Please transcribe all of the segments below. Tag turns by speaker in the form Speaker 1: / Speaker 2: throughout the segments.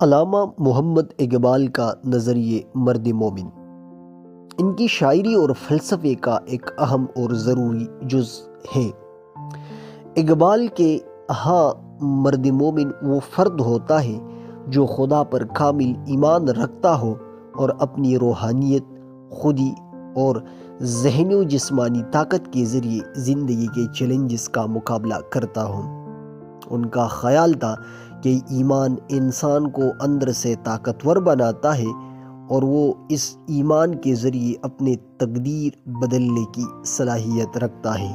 Speaker 1: علامہ محمد اقبال کا نظریہ مرد مومن ان کی شاعری اور فلسفے کا ایک اہم اور ضروری جز ہے۔ اقبال کے ہاں مرد مومن وہ فرد ہوتا ہے جو خدا پر کامل ایمان رکھتا ہو اور اپنی روحانیت، خودی اور ذہنی و جسمانی طاقت کے ذریعے زندگی کے چیلنجز کا مقابلہ کرتا ہو۔ ان کا خیال تھا کہ ایمان انسان کو اندر سے طاقتور بناتا ہے اور وہ اس ایمان کے ذریعے اپنے تقدیر بدلنے کی صلاحیت رکھتا ہے۔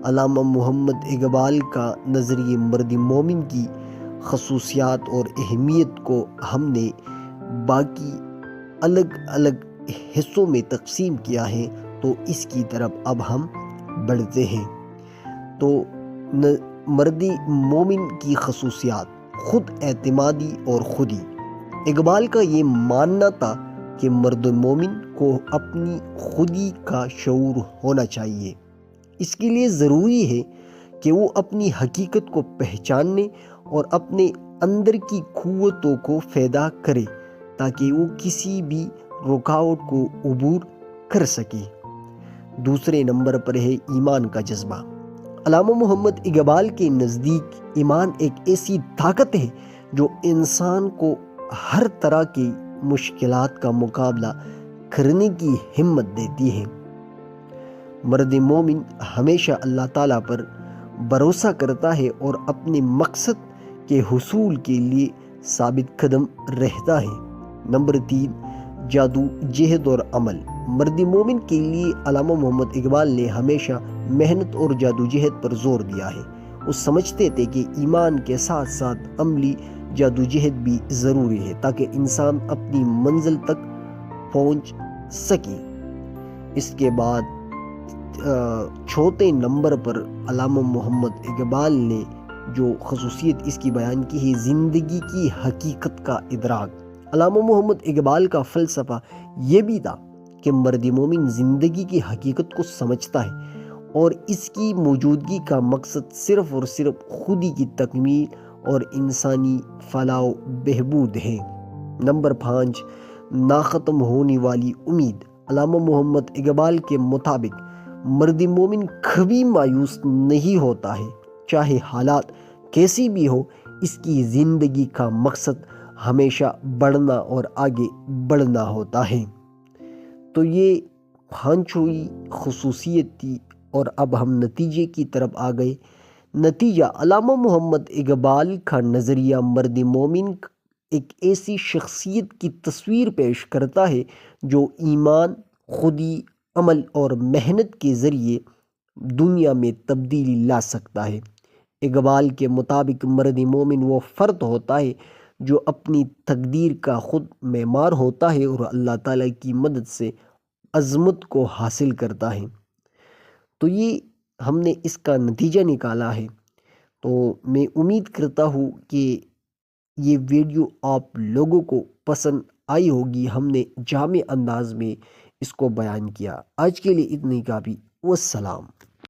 Speaker 1: علامہ محمد اقبال کا نظریہ مرد مومن کی خصوصیات اور اہمیت کو ہم نے باقی الگ الگ حصوں میں تقسیم کیا ہے، تو اس کی طرف اب ہم بڑھتے ہیں۔ تو مرد مومن کی خصوصیات: خود اعتمادی اور خودی۔ اقبال کا یہ ماننا تھا کہ مرد مومن کو اپنی خودی کا شعور ہونا چاہیے۔ اس کے لیے ضروری ہے کہ وہ اپنی حقیقت کو پہچاننے اور اپنے اندر کی قوتوں کو پیدا کرے تاکہ وہ کسی بھی رکاوٹ کو عبور کر سکے۔ دوسرے نمبر پر ہے ایمان کا جذبہ۔ علامہ محمد اقبال کے نزدیک ایمان ایک ایسی طاقت ہے جو انسان کو ہر طرح کی مشکلات کا مقابلہ کرنے کی ہمت دیتی ہے۔ مرد مومن ہمیشہ اللہ تعالیٰ پر بھروسہ کرتا ہے اور اپنے مقصد کے حصول کے لیے ثابت قدم رہتا ہے۔ نمبر 3، جادو جہد اور عمل۔ مرد مومن کے لیے علامہ محمد اقبال نے ہمیشہ محنت اور جادوجہد پر زور دیا ہے۔ وہ سمجھتے تھے کہ ایمان کے ساتھ ساتھ عملی جادوجہد بھی ضروری ہے تاکہ انسان اپنی منزل تک پہنچ سکے۔ اس کے بعد چوتھے نمبر پر علامہ محمد اقبال نے جو خصوصیت اس کی بیان کی ہے، زندگی کی حقیقت کا ادراک۔ علامہ محمد اقبال کا فلسفہ یہ بھی تھا کہ مرد مومن زندگی کی حقیقت کو سمجھتا ہے اور اس کی موجودگی کا مقصد صرف اور صرف خودی کی تکمیل اور انسانی فلاح و بہبود ہے۔ نمبر 5، ناختم ہونے والی امید۔ علامہ محمد اقبال کے مطابق مرد مومن کبھی مایوس نہیں ہوتا ہے، چاہے حالات کیسی بھی ہو۔ اس کی زندگی کا مقصد ہمیشہ بڑھنا اور آگے بڑھنا ہوتا ہے۔ تو یہ پانچویں خصوصیت تھی اور اب ہم نتیجے کی طرف آ گئے۔ نتیجہ: علامہ محمد اقبال کا نظریہ مرد مومن ایک ایسی شخصیت کی تصویر پیش کرتا ہے جو ایمان، خودی، عمل اور محنت کے ذریعے دنیا میں تبدیلی لا سکتا ہے۔ اقبال کے مطابق مرد مومن وہ فرد ہوتا ہے جو اپنی تقدیر کا خود معمار ہوتا ہے اور اللہ تعالیٰ کی مدد سے عظمت کو حاصل کرتا ہے۔ تو یہ ہم نے اس کا نتیجہ نکالا ہے۔ تو میں امید کرتا ہوں کہ یہ ویڈیو آپ لوگوں کو پسند آئی ہوگی۔ ہم نے جامع انداز میں اس کو بیان کیا۔ آج کے لیے اتنی کافی۔ والسلام۔